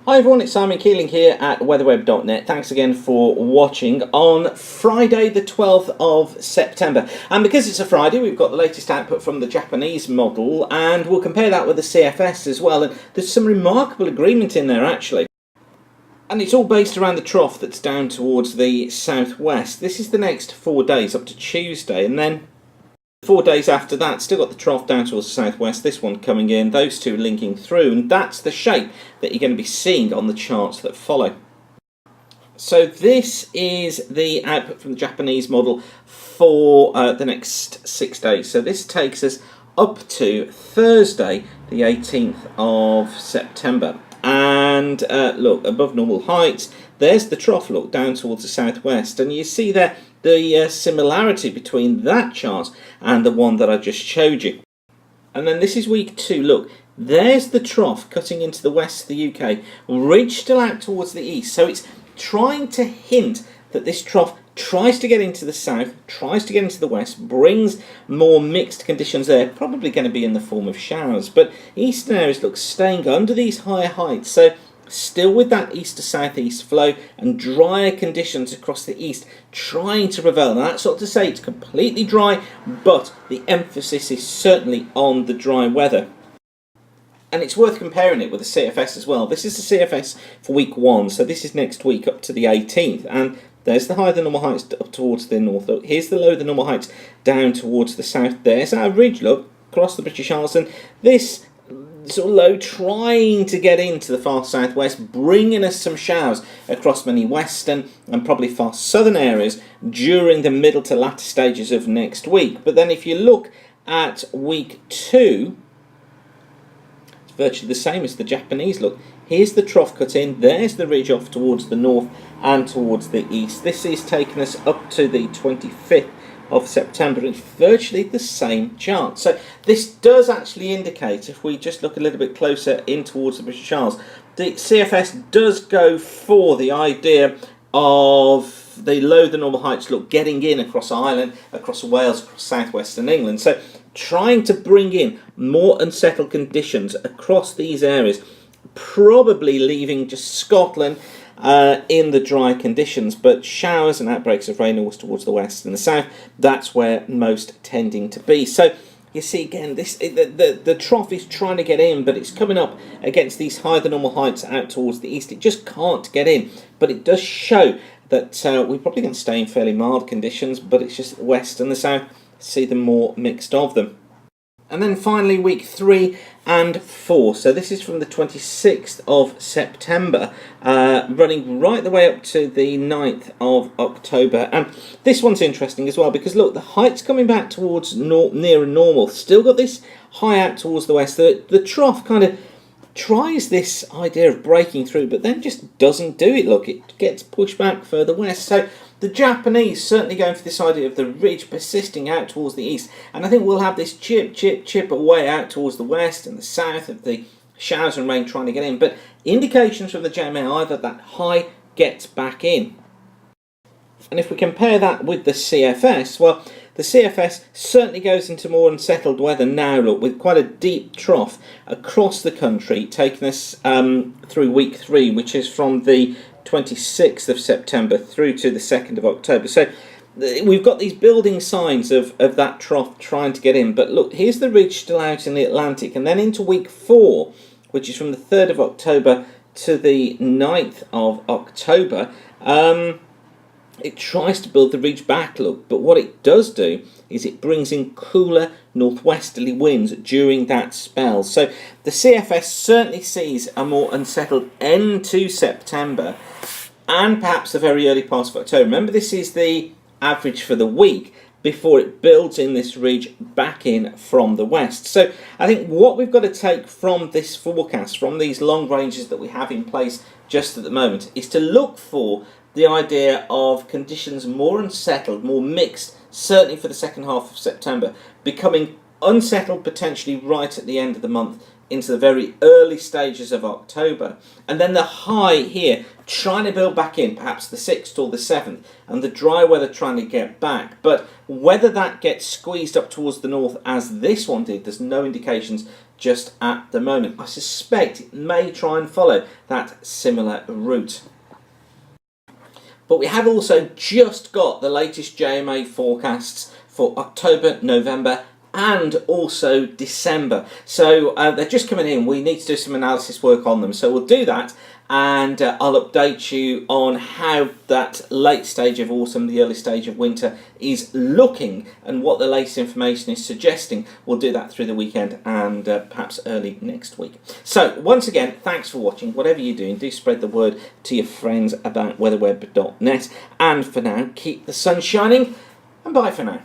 Hi everyone, it's Simon Keeling here at weatherweb.net. Thanks again for watching on Friday the 12th of September. And because it's a Friday, we've got the latest output from the Japanese model and we'll compare that with the CFS as well. And there's some remarkable agreement in there actually. And it's all based around the trough that's down towards the southwest. This is the next 4 days up to Tuesday, and then 4 days after that, still got the trough down towards the southwest, this one coming in, those two linking through, and that's the shape that you're going to be seeing on the charts that follow. So this is the output from the Japanese model for the next 6 days. So this takes us up to Thursday, the 18th of September. And look, above normal heights, there's the trough, look, down towards the southwest, and you see there the similarity between that chart and the one that I just showed you. And then this is week 2, look, there's the trough cutting into the west of the UK, ridge still out towards the east, so it's trying to hint that this trough tries to get into the south, tries to get into the west, brings more mixed conditions there, probably going to be in the form of showers, but eastern areas look staying under these higher heights, so still with that east to southeast flow and drier conditions across the east trying to prevail. And that's not to say it's completely dry, but the emphasis is certainly on the dry weather. And it's worth comparing it with the CFS as well. This is the CFS for week 1, so this is next week up to the 18th, and there's the higher than normal heights up towards the north. Look, here's the lower than normal heights down towards the south. There's our ridge, look, across the British Isles, and this sort of low trying to get into the far southwest, bringing us some showers across many western and probably far southern areas during the middle to latter stages of next week. But then if you look at week 2, it's virtually the same as the Japanese. Look, here's the trough cut in, there's the ridge off towards the north and towards the east. This is taking us up to the 25th of September. It's virtually the same chart. So this does actually indicate, if we just look a little bit closer in towards the British Isles, the CFS does go for the idea of the low than normal heights, look, getting in across Ireland, across Wales, across southwestern England. So trying to bring in more unsettled conditions across these areas, probably leaving just Scotland in the dry conditions, but showers and outbreaks of rain always towards the west and the south. That's where most tending to be. So you see again, this the trough is trying to get in, but it's coming up against these higher than normal heights out towards the east. It just can't get in, but it does show that we're probably going to stay in fairly mild conditions, but it's just the west and the south see the more mixed of them. And then finally week 3 and 4. So this is from the 26th of September, running right the way up to the 9th of October. And this one's interesting as well because look, the height's coming back towards nearer normal. Still got this high out towards the west. The trough kind of tries this idea of breaking through, but then just doesn't do it. Look, it gets pushed back further west. So the Japanese certainly going for this idea of the ridge persisting out towards the east, and I think we'll have this chip away out towards the west and the south of the showers and rain trying to get in, but indications from the JMA are that that high gets back in. And if we compare that with the CFS, well, the CFS certainly goes into more unsettled weather now, look, with quite a deep trough across the country, taking us through week 3, which is from the 26th of September through to the 2nd of October. So we've got these building signs of that trough trying to get in. But look, here's the ridge still out in the Atlantic. And then into week 4, which is from the 3rd of October to the 9th of October, it tries to build the ridge back, look, but what it does do is it brings in cooler northwesterly winds during that spell. So the CFS certainly sees a more unsettled end to September and perhaps the very early part of October. Remember, this is the average for the week before it builds in this ridge back in from the west. So I think what we've got to take from this forecast, from these long ranges that we have in place just at the moment, is to look for the idea of conditions more unsettled, more mixed, certainly for the second half of September, becoming unsettled potentially right at the end of the month into the very early stages of October. And then the high here, trying to build back in, perhaps the 6th or the 7th, and the dry weather trying to get back. But whether that gets squeezed up towards the north as this one did, there's no indications just at the moment. I suspect it may try and follow that similar route. But we have also just got the latest JMA forecasts for October, November and also December. So they're just coming in. We need to do some analysis work on them. So we'll do that, and I'll update you on how that late stage of autumn, the early stage of winter is looking and what the latest information is suggesting. We'll do that through the weekend and perhaps early next week. So once again, thanks for watching. Whatever you're doing, do spread the word to your friends about weatherweb.net. And for now, keep the sun shining, and bye for now.